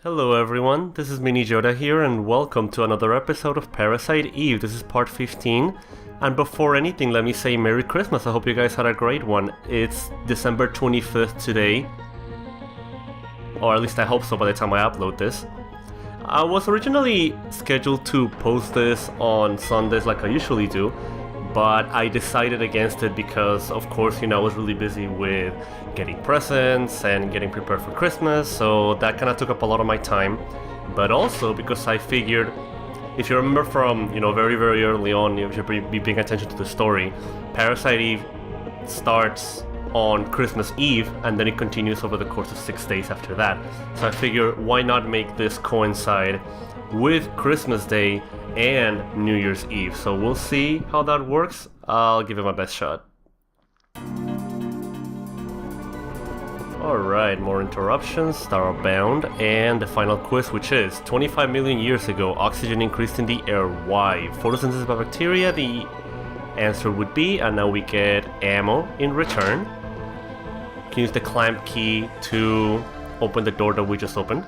Hello everyone, this is Mini Joda here and welcome to another episode of Parasite Eve. This is part 15, and before anything let me say Merry Christmas. I hope you guys had a great one. It's December 25th today, or at least I hope so by the time I upload this. I was originally scheduled to post this on Sundays like I usually do, but I decided against it because, of course, I was really busy with getting presents and getting prepared for Christmas, so that kind of took up a lot of my time. But also because I figured, if you remember from, very, very early on, if you be paying attention to the story, Parasite Eve starts on Christmas Eve and then it continues over the course of 6 days after that. So I figured, why not make this coincide with Christmas Day and New Year's Eve? So we'll see how that works. I'll give it my best shot. Alright, more interruptions, Starbound, and the final quiz, which is 25 million years ago, oxygen increased in the air. Why? Photosynthesis by bacteria, the answer would be, and now we get ammo in return. You can use the clamp key to open the door that we just opened.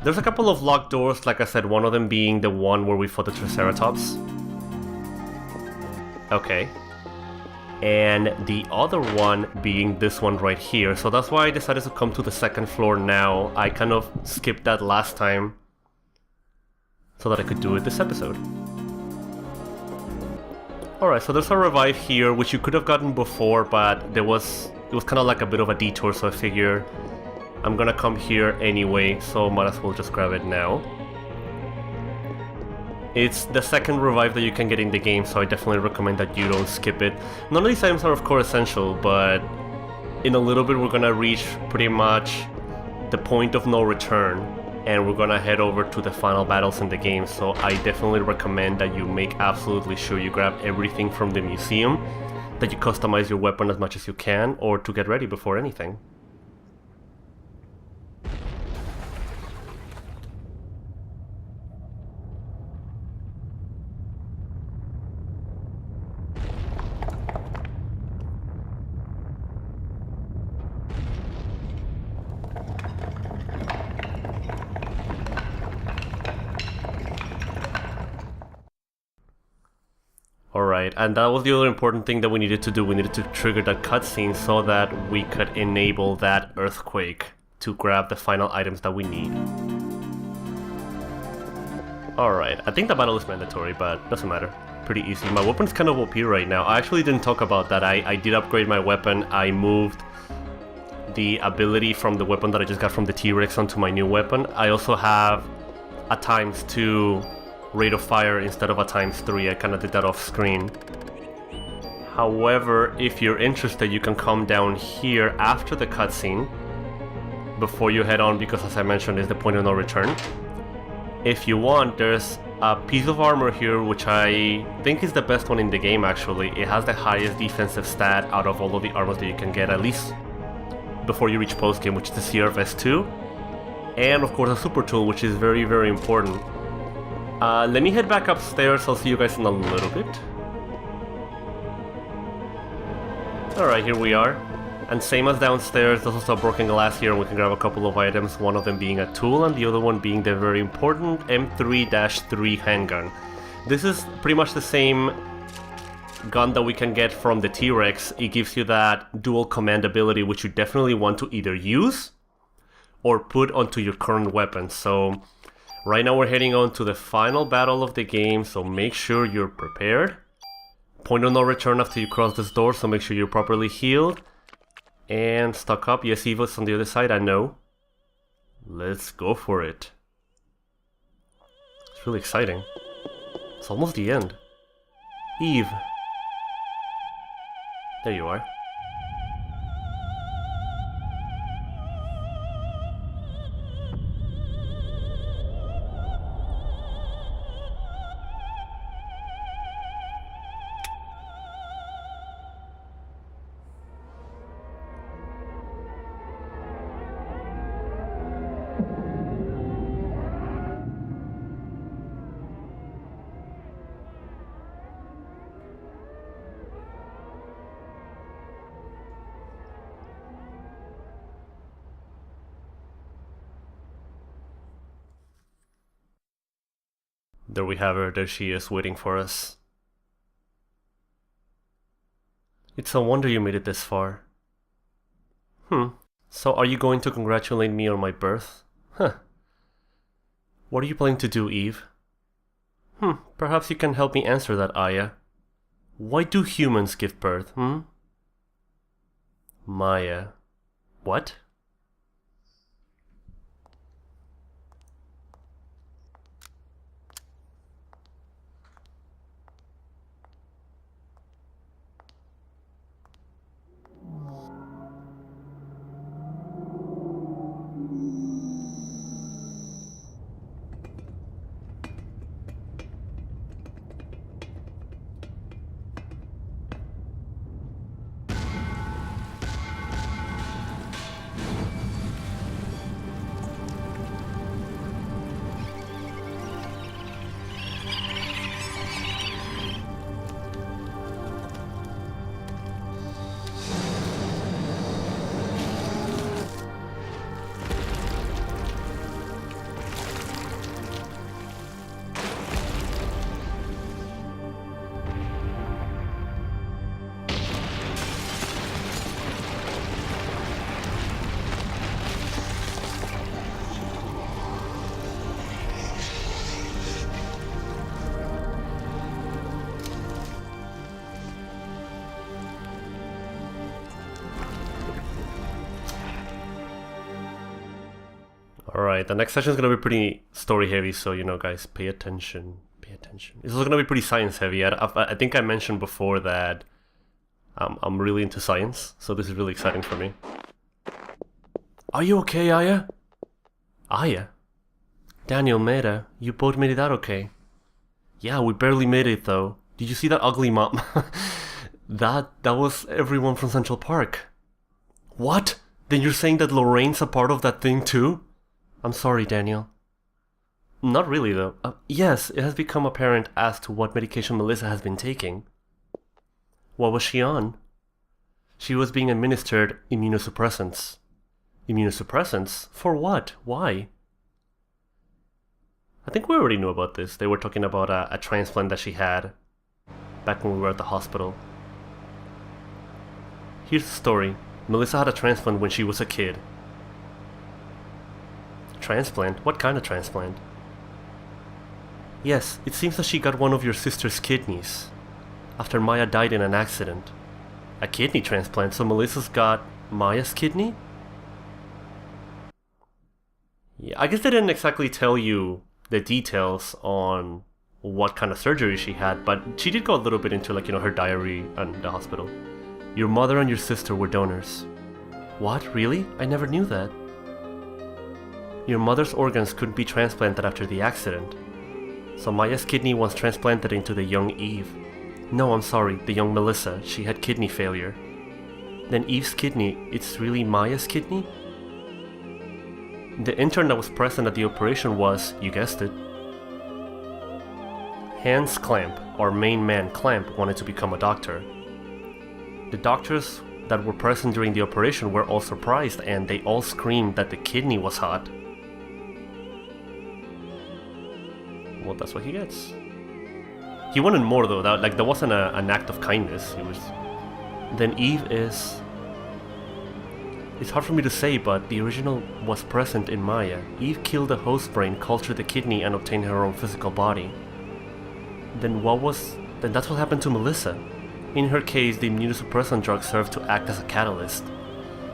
There's a couple of locked doors, like I said, one of them being the one where we fought the Triceratops. Okay. And the other one being this one right here. So that's why I decided to come to the second floor now. I kind of skipped that last time so that I could do it this episode. Alright, so there's a revive here, which you could have gotten before, but it was kind of like a bit of a detour, so I figured I'm gonna come here anyway, so might as well just grab it now. It's the second revive that you can get in the game, so I definitely recommend that you don't skip it. None of these items are of course essential, but in a little bit we're gonna reach pretty much the point of no return, and we're gonna head over to the final battles in the game, so I definitely recommend that you make absolutely sure you grab everything from the museum, that you customize your weapon as much as you can, or to get ready before anything. Alright, and that was the other important thing that we needed to do. We needed to trigger that cutscene so that we could enable that earthquake to grab the final items that we need. Alright, I think the battle is mandatory, but doesn't matter. Pretty easy. My weapon's kind of OP right now. I actually didn't talk about that. I did upgrade my weapon. I moved the ability from the weapon that I just got from the T-Rex onto my new weapon. I also have a ×2 rate of fire instead of a ×3. I kind of did that off screen. However, if you're interested, you can come down here after the cutscene before you head on, because as I mentioned, is the point of no return. If you want, there's a piece of armor here which I think is the best one in the game actually. It has the highest defensive stat out of all of the armors that you can get, at least before you reach post-game, which is the CRFS 2. And of course a super tool, which is very, very important. Let me head back upstairs. I'll see you guys in a little bit. Alright, here we are. And same as downstairs, there's also broken glass here, and we can grab a couple of items, one of them being a tool and the other one being the very important M3-3 handgun. This is pretty much the same gun that we can get from the T-Rex. It gives you that dual command ability, which you definitely want to either use or put onto your current weapon. So right now we're heading on to the final battle of the game, so make sure you're prepared. Point of no return after you cross this door, so make sure you're properly healed. And stock up. Yes, Eva's on the other side, I know. Let's go for it. It's really exciting. It's almost the end. Eve. There you are. There we have her, there she is, waiting for us. It's a wonder you made it this far. So are you going to congratulate me on my birth? Huh. What are you planning to do, Eve? Perhaps you can help me answer that, Aya. Why do humans give birth, Maya. What? Alright, the next session is going to be pretty story heavy, so guys, pay attention. Pay attention. This is going to be pretty science heavy. I think I mentioned before that I'm really into science, so this is really exciting for me. Are you okay, Aya? Aya? Daniel, Meta, you both made it out okay. Yeah, we barely made it though. Did you see that ugly mom? That was everyone from Central Park. What? Then you're saying that Lorraine's a part of that thing too? I'm sorry, Daniel. Not really, though. Yes, it has become apparent as to what medication Melissa has been taking. What was she on? She was being administered immunosuppressants. Immunosuppressants? For what? Why? I think we already knew about this. They were talking about a transplant that she had back when we were at the hospital. Here's the story. Melissa had a transplant when she was a kid. Transplant? What kind of transplant? Yes, it seems that she got one of your sister's kidneys after Maya died in an accident. A kidney transplant, so Melissa's got Maya's kidney? Yeah, I guess they didn't exactly tell you the details on what kind of surgery she had, but she did go a little bit into her diary and the hospital. Your mother and your sister were donors. What? Really? I never knew that. Your mother's organs couldn't be transplanted after the accident, so Maya's kidney was transplanted into the young Eve. No, I'm sorry, the young Melissa. She had kidney failure. Then Eve's kidney, it's really Maya's kidney? The intern that was present at the operation was, you guessed it, Hans Clamp, our main man Clamp, wanted to become a doctor. The doctors that were present during the operation were all surprised and they all screamed that the kidney was hot. Well, that's what he gets. He wanted more though, that wasn't an act of kindness, it was... Then Eve is... It's hard for me to say, but the original was present in Maya. Eve killed the host brain, cultured the kidney, and obtained her own physical body. Then that's what happened to Melissa. In her case, the immunosuppressant drug served to act as a catalyst.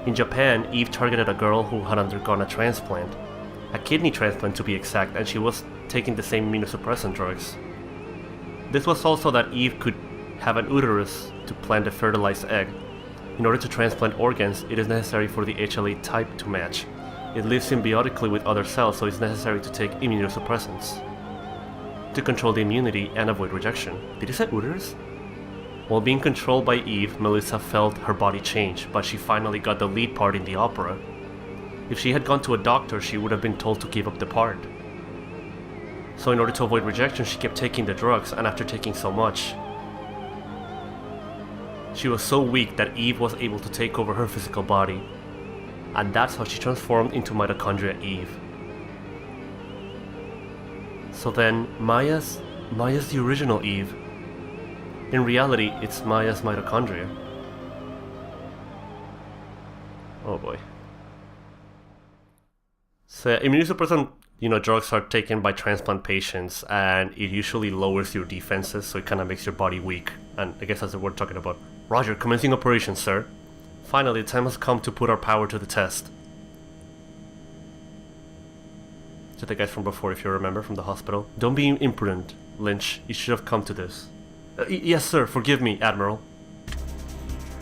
In Japan, Eve targeted a girl who had undergone a transplant. A kidney transplant to be exact, and she was taking the same immunosuppressant drugs. This was also that Eve could have an uterus to plant a fertilized egg. In order to transplant organs, it is necessary for the HLA type to match. It lives symbiotically with other cells, so it's necessary to take immunosuppressants to control the immunity and avoid rejection. Did he say uterus? While being controlled by Eve, Melissa felt her body change, but she finally got the lead part in the opera. If she had gone to a doctor, she would have been told to give up the part. So in order to avoid rejection, she kept taking the drugs, and after taking so much, she was so weak that Eve was able to take over her physical body. And that's how she transformed into Mitochondria Eve. So then, Maya's the original Eve. In reality, it's Maya's mitochondria. Oh boy. So immunosuppressant, drugs are taken by transplant patients, and it usually lowers your defenses, so it kind of makes your body weak. And I guess that's what we're talking about. Roger, commencing operations, sir. Finally, the time has come to put our power to the test. To the guys from before, if you remember, from the hospital. Don't be imprudent, Lynch. You should have come to this. Yes, sir. Forgive me, Admiral.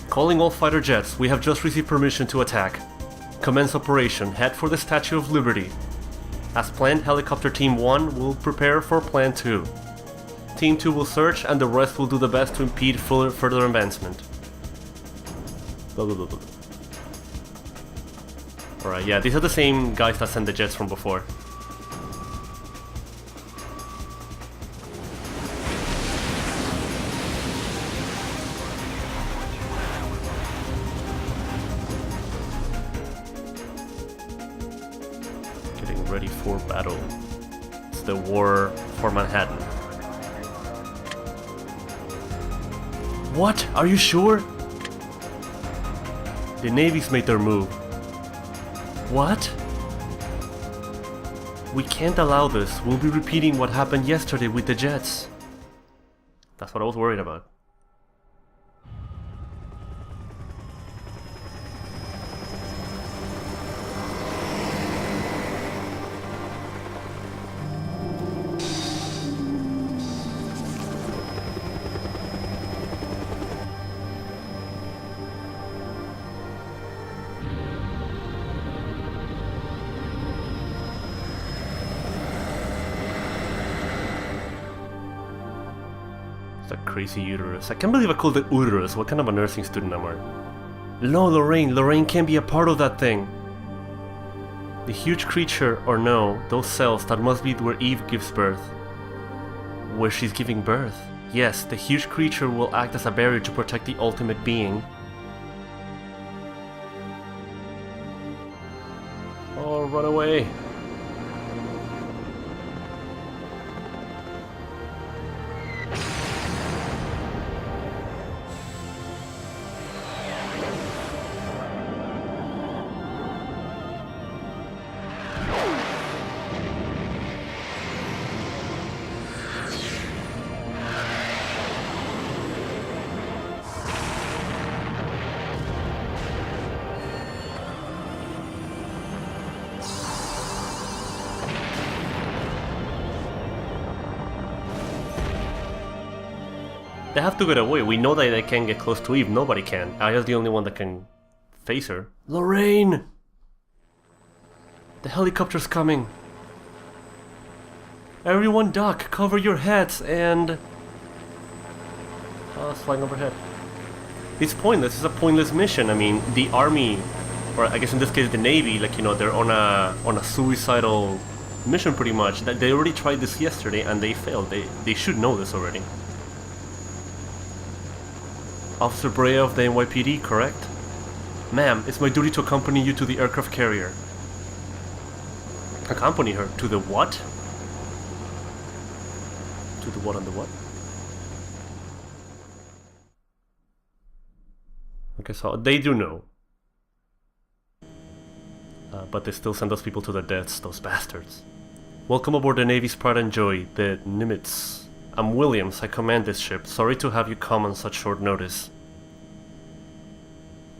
Calling all fighter jets. We have just received permission to attack. Commence operation. Head for the Statue of Liberty. As planned, Helicopter Team 1 will prepare for Plan 2. Team 2 will search, and the rest will do the best to impede further advancement. Alright, yeah, these are the same guys that sent the jets from before. Getting ready for battle. It's the war for Manhattan. What? Are you sure? The Navy's made their move. What? We can't allow this. We'll be repeating what happened yesterday with the jets. That's what I was worried about. Crazy uterus. I can't believe I called it uterus. What kind of a nursing student am I? No, Lorraine can't be a part of that thing. The huge creature, or no, those cells, that must be where Eve gives birth. Where she's giving birth. Yes, the huge creature will act as a barrier to protect the ultimate being. Oh, run away. They have to get away. We know that they can't get close to Eve. Nobody can. Aya's the only one that can face her. Lorraine! The helicopter's coming. Everyone duck, cover your heads, and... Oh, it's flying overhead. It's pointless. It's a pointless mission. I mean, the army, or I guess in this case the Navy, like, they're on a suicidal mission pretty much. They already tried this yesterday and they failed. They should know this already. Officer Brea of the NYPD, correct? Ma'am, it's my duty to accompany you to the aircraft carrier. Accompany her? To the what? To the what and the what? Okay, so they do know. But they still send those people to their deaths, those bastards. Welcome aboard the Navy's pride and joy, the Nimitz. I'm Williams, I command this ship. Sorry to have you come on such short notice.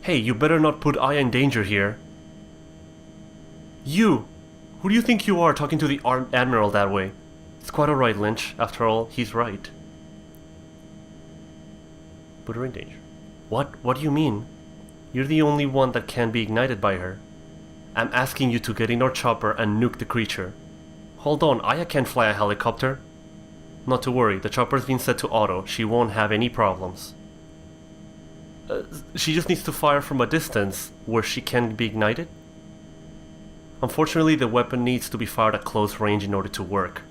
Hey, you better not put Aya in danger here. You! Who do you think you are talking to the Admiral that way? It's quite alright, Lynch. After all, he's right. Put her in danger. What do you mean? You're the only one that can be ignited by her. I'm asking you to get in our chopper and nuke the creature. Hold on, Aya can't fly a helicopter. Not to worry, the chopper's been set to auto. She won't have any problems. She just needs to fire from a distance where she can be ignited? Unfortunately, the weapon needs to be fired at close range in order to work.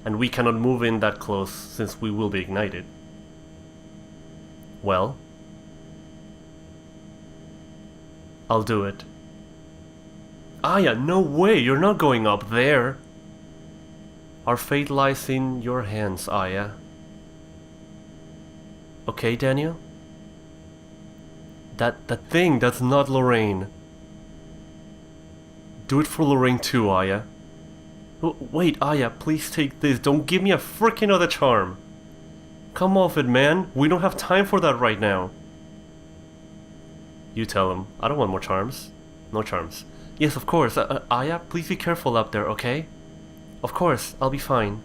And we cannot move in that close since we will be ignited. Well? I'll do it. Aya, no way! You're not going up there! Our fate lies in your hands, Aya. Okay, Daniel? That thing, that's not Lorraine. Do it for Lorraine too, Aya. Wait, Aya, please take this. Don't give me a freaking other charm. Come off it, man. We don't have time for that right now. You tell him. I don't want more charms. No charms. Yes, of course. Aya, please be careful up there, okay? Of course, I'll be fine.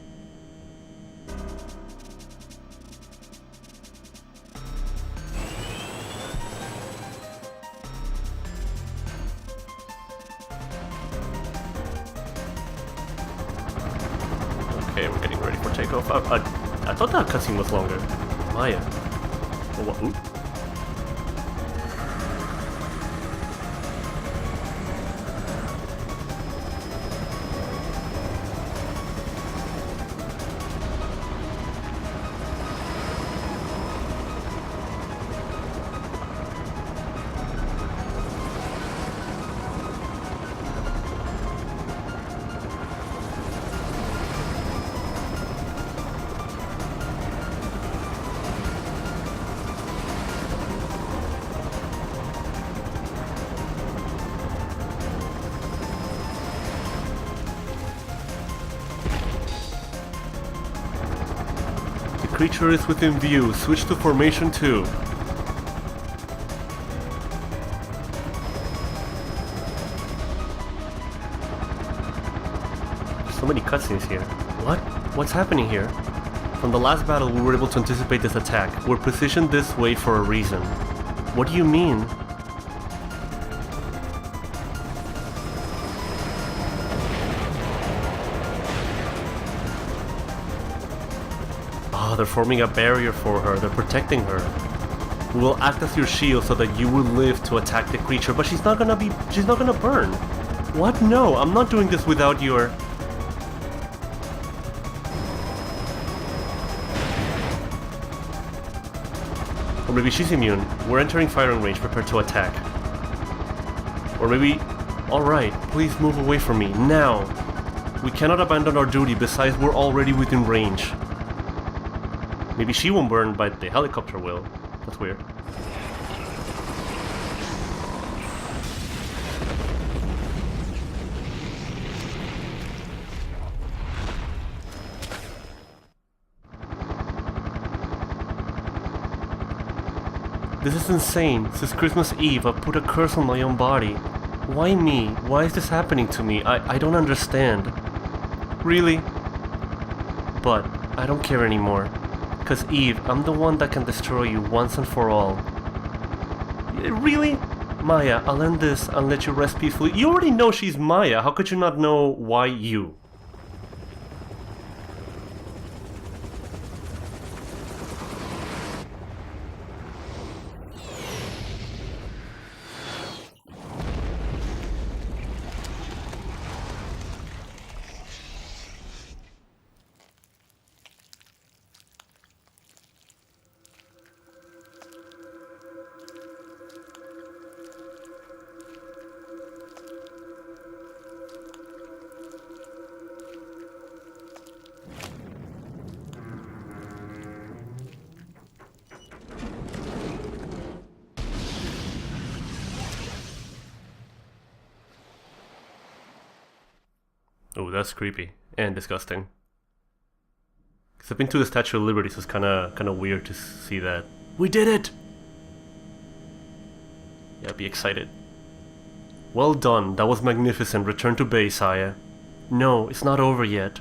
Okay, we're getting ready for takeoff. I thought that cutscene was longer. Maya. Oh, what? Ooh. Creature is within view. Switch to formation 2. So many cutscenes here. What? What's happening here? From the last battle we were able to anticipate this attack. We're positioned this way for a reason. What do you mean? They're forming a barrier for her. They're protecting her. We will act as your shield so that you will live to attack the creature, but she's not gonna burn. What? No, I'm not doing this without your... Or maybe she's immune. We're entering firing range, prepared to attack. Or maybe... Alright, please move away from me, now. We cannot abandon our duty, besides we're already within range. Maybe she won't burn, but the helicopter will. That's weird. This is insane. Since Christmas Eve, I've put a curse on my own body. Why me? Why is this happening to me? I don't understand. Really? But I don't care anymore. Because Eve, I'm the one that can destroy you once and for all. Really? Maya, I'll end this and let you rest peacefully. You already know she's Maya. How could you not know why you? Oh, that's creepy and disgusting. Cause I've been to the Statue of Liberty, so it's kind of weird to see that. We did it! Yeah, be excited. Well done. That was magnificent. Return to base, Aya. No, it's not over yet.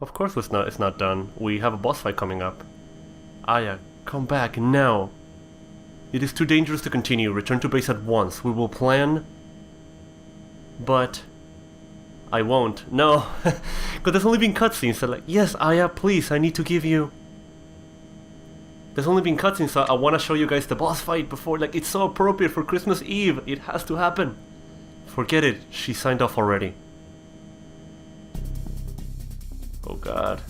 Of course it's not done. We have a boss fight coming up. Aya, come back now. It is too dangerous to continue. Return to base at once. We will plan... But... I won't. No. Because there's only been cutscenes, so like, yes, Aya, please, I need to give you... There's only been cutscenes, so I want to show you guys the boss fight before, like, it's so appropriate for Christmas Eve. It has to happen. Forget it, she signed off already. Oh god.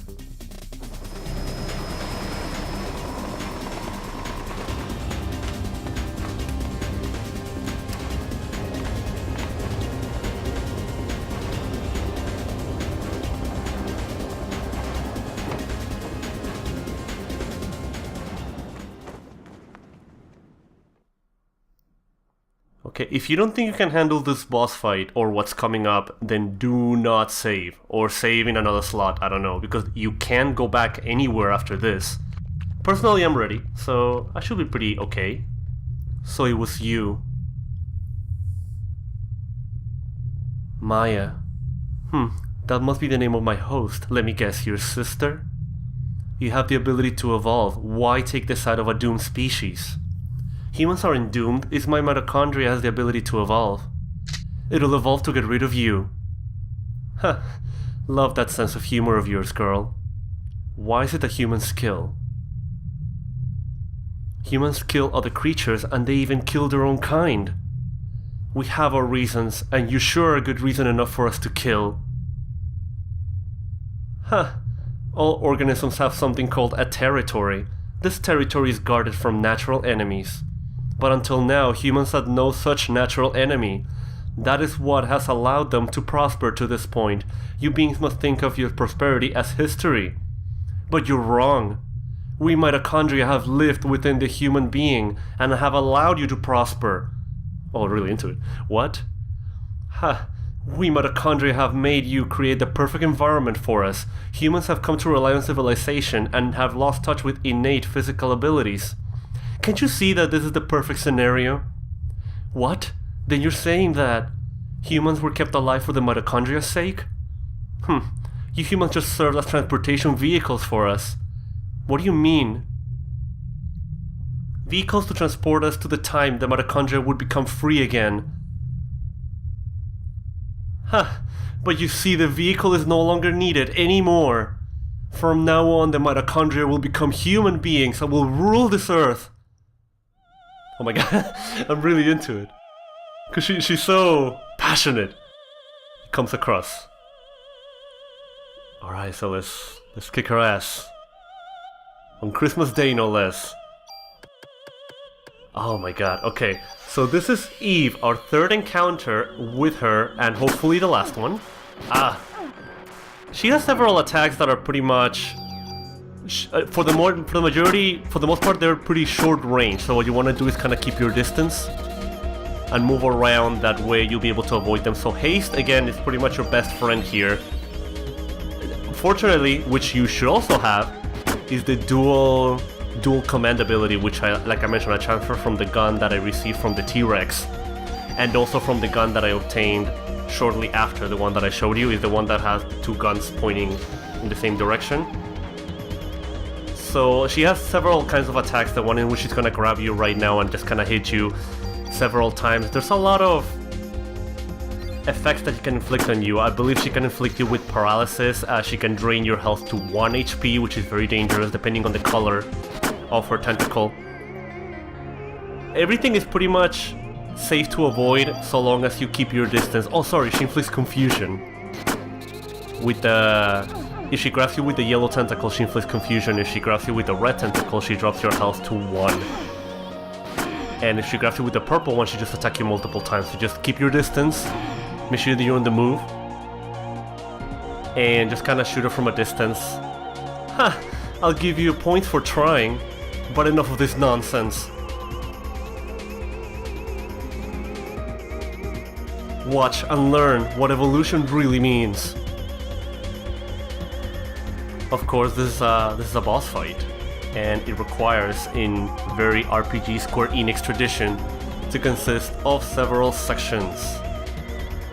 Okay, if you don't think you can handle this boss fight or what's coming up, then do not save. Or save in another slot, I don't know, because you can't go back anywhere after this. Personally, I'm ready, so I should be pretty okay. So it was you. Maya. That must be the name of my host. Let me guess, your sister? You have the ability to evolve. Why take the side of a doomed species? Humans aren't doomed, it's my mitochondria has the ability to evolve. It'll evolve to get rid of you. Huh. Love that sense of humor of yours, girl. Why is it that humans kill? Humans kill other creatures and they even kill their own kind. We have our reasons, and you sure are good reason enough for us to kill. Huh. All organisms have something called a territory. This territory is guarded from natural enemies. But until now, humans had no such natural enemy. That is what has allowed them to prosper to this point. You beings must think of your prosperity as history. But you're wrong. We mitochondria have lived within the human being and have allowed you to prosper. Oh, really into it. What? Ha! We mitochondria have made you create the perfect environment for us. Humans have come to rely on civilization and have lost touch with innate physical abilities. Can't you see that this is the perfect scenario? What? Then you're saying that humans were kept alive for the mitochondria's sake? You humans just served as transportation vehicles for us. What do you mean? Vehicles to transport us to the time the mitochondria would become free again. But you see, the vehicle is no longer needed anymore. From now on, the mitochondria will become human beings and will rule this earth. Oh my god, I'm really into it. Because she's so passionate. It comes across. Alright, so let's kick her ass. On Christmas Day, no less. Oh my god, okay. So this is Eve, our third encounter with her, and hopefully the last one. She has several attacks that are pretty much... For the most part, they're pretty short range. So what you want to do is kind of keep your distance and move around. That way you'll be able to avoid them. So haste, again, is pretty much your best friend here. Fortunately, which you should also have, is the dual command ability, which like I mentioned, I transferred from the gun that I received from the T-Rex, and also from the gun that I obtained shortly after. The one that I showed you is the one that has two guns pointing in the same direction. So she has several kinds of attacks, the one in which she's gonna grab you right now and just kinda hit you several times. There's a lot of effects that she can inflict on you. I believe she can inflict you with paralysis. She can drain your health to 1 HP, which is very dangerous depending on the color of her tentacle. Everything is pretty much safe to avoid so long as you keep your distance. Oh sorry, she inflicts confusion. With the... If she grabs you with the yellow tentacle, she inflicts confusion. If she grabs you with the red tentacle, she drops your health to 1. And if she grabs you with the purple one, she just attacks you multiple times. So just keep your distance, make sure that you're on the move, and just kind of shoot her from a distance. I'll give you points for trying, but enough of this nonsense. Watch and learn what evolution really means. Of course, this is a boss fight, and it requires, in very RPG Square Enix tradition, to consist of several sections.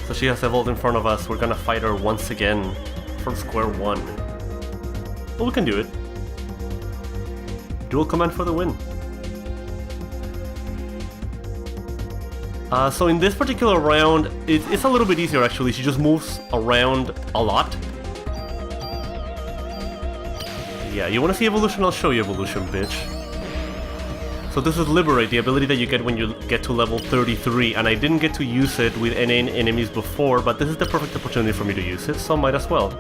So she has evolved in front of us. We're gonna fight her once again from square one. But we can do it. Dual command for the win. So in this particular round, it's a little bit easier actually. She just moves around a lot. Yeah, you want to see evolution? I'll show you evolution, bitch. So this is Liberate, the ability that you get when you get to level 33, and I didn't get to use it with any enemies before, but this is the perfect opportunity for me to use it, so might as well.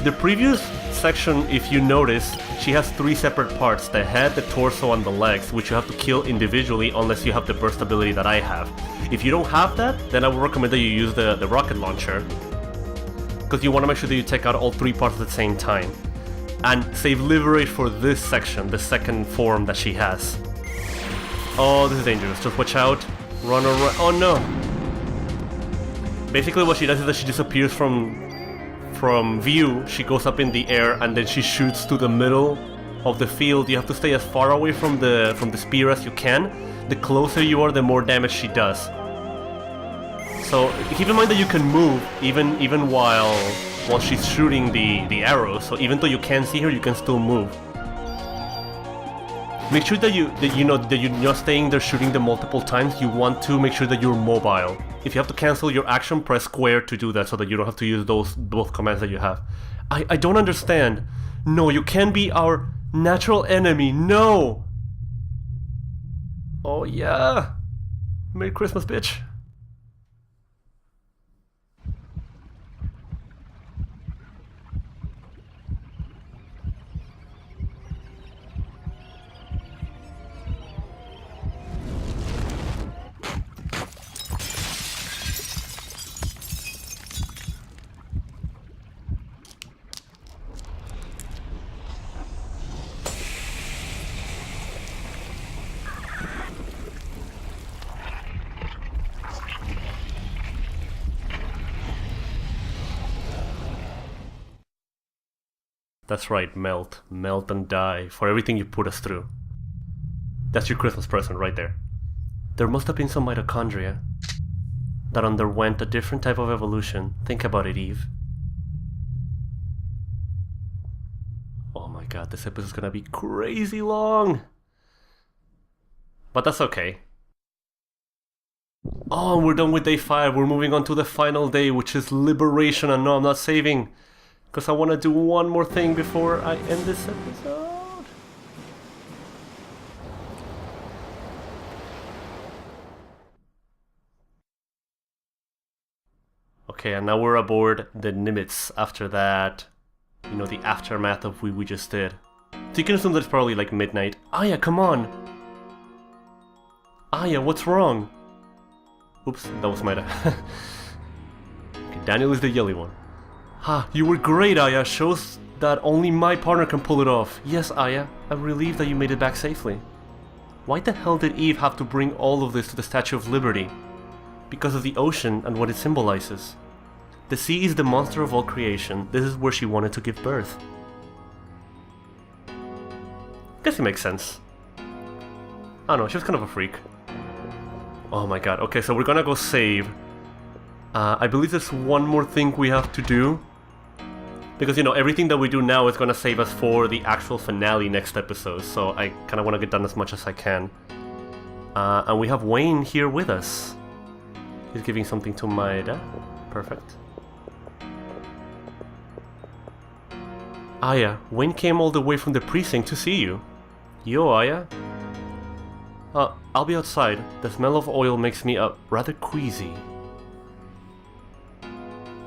The previous section, if you notice, she has 3 separate parts, the head, the torso, and the legs, which you have to kill individually unless you have the burst ability that I have. If you don't have that, then I would recommend that you use the rocket launcher, because you want to make sure that you take out all 3 parts at the same time. And save Liberate for this section, the second form that she has. Oh, this is dangerous. Just watch out. Run around. Oh no! Basically what she does is that she disappears from view. She goes up in the air and then she shoots to the middle of the field. You have to stay as far away from the spear as you can. The closer you are, the more damage she does. So keep in mind that you can move even while she's shooting the arrows. So even though you can't see her, you can still move. Make sure that you're not staying there shooting them multiple times. You want to make sure that you're mobile. If you have to cancel your action, press square to do that so that you don't have to use both commands that you have. I don't understand. No, you can't be our natural enemy. No! Oh yeah. Merry Christmas, bitch. That's right, melt. Melt and die for everything you put us through. That's your Christmas present right there. There must have been some mitochondria that underwent a different type of evolution. Think about it, Eve. Oh my god, this episode's gonna be crazy long! But that's okay. Oh, and we're done with day 5. We're moving on to the final day, which is Liberation. And no, I'm not saving, because I want to do one more thing before I end this episode. Okay, and now we're aboard the Nimitz after that, you know, the aftermath of what we just did. So you can assume that it's probably like midnight. Aya, come on! Aya, what's wrong? Oops, that was Maida. Okay, Daniel is the yelly one. Ha, you were great, Aya. Shows that only my partner can pull it off. Yes, Aya, I'm relieved that you made it back safely. Why the hell did Eve have to bring all of this to the Statue of Liberty? Because of the ocean and what it symbolizes. The sea is the monster of all creation. This is where she wanted to give birth. Guess it makes sense. I don't know, she was kind of a freak. Oh my god, okay, so we're gonna go save. I believe there's one more thing we have to do. Because, you know, everything that we do now is gonna save us for the actual finale next episode. So I kind of want to get done as much as I can. And we have Wayne here with us. He's giving something to Maeda. Perfect. Aya, Wayne came all the way from the precinct to see you. Yo, Aya. I'll be outside. The smell of oil makes me rather queasy.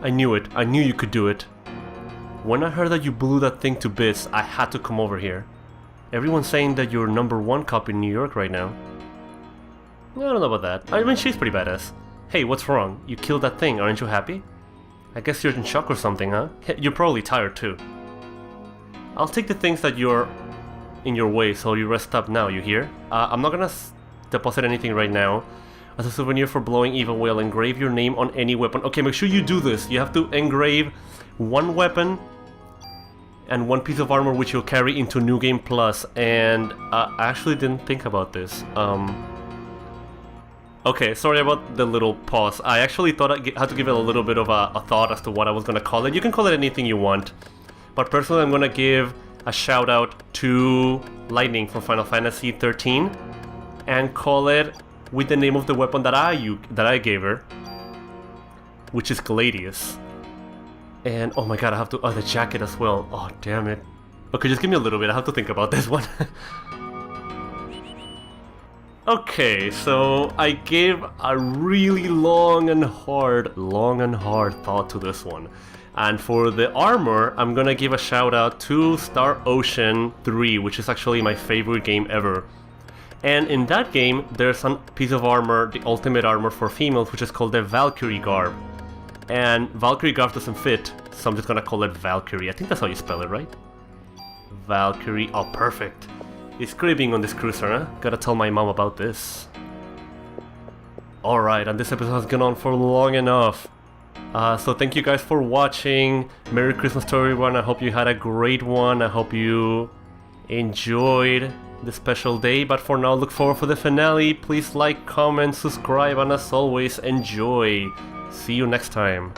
I knew it. I knew you could do it. When I heard that you blew that thing to bits, I had to come over here. Everyone's saying that you're #1 cop in New York right now. I don't know about that. I mean, she's pretty badass. Hey, what's wrong? You killed that thing, aren't you happy? I guess you're in shock or something, huh? You're probably tired too. I'll take the things that you're in your way, so you rest up now, you hear? I'm not gonna deposit anything right now. As a souvenir for blowing Eve away, I'll engrave your name on any weapon. Okay, make sure you do this. You have to engrave one weapon and one piece of armor which you'll carry into New Game Plus. And I actually didn't think about this. Okay, sorry about the little pause. I actually thought I had to give it a little bit of a thought as to what I was gonna call it. You can call it anything you want. But personally, I'm gonna give a shout out to Lightning from Final Fantasy 13 and call it with the name of the weapon that I gave her, which is Gladius. And oh my god, I have to... Oh, the jacket as well. Oh, damn it. Okay, just give me a little bit. I have to think about this one. Okay, so I gave a really long and hard thought to this one. And for the armor, I'm gonna give a shout out to Star Ocean 3, which is actually my favorite game ever. And in that game, there's a piece of armor, the ultimate armor for females, which is called the Valkyrie Garb. And Valkyrie Garb doesn't fit, so I'm just gonna call it Valkyrie. I think that's how you spell it, right? Valkyrie. Oh, perfect. It's great being on this cruiser, huh? Gotta tell my mom about this. Alright, and this episode has gone on for long enough. So thank you guys for watching. Merry Christmas to everyone. I hope you had a great one. I hope you enjoyed the special day. But for now, look forward for the finale. Please like, comment, subscribe, and as always, enjoy. See you next time.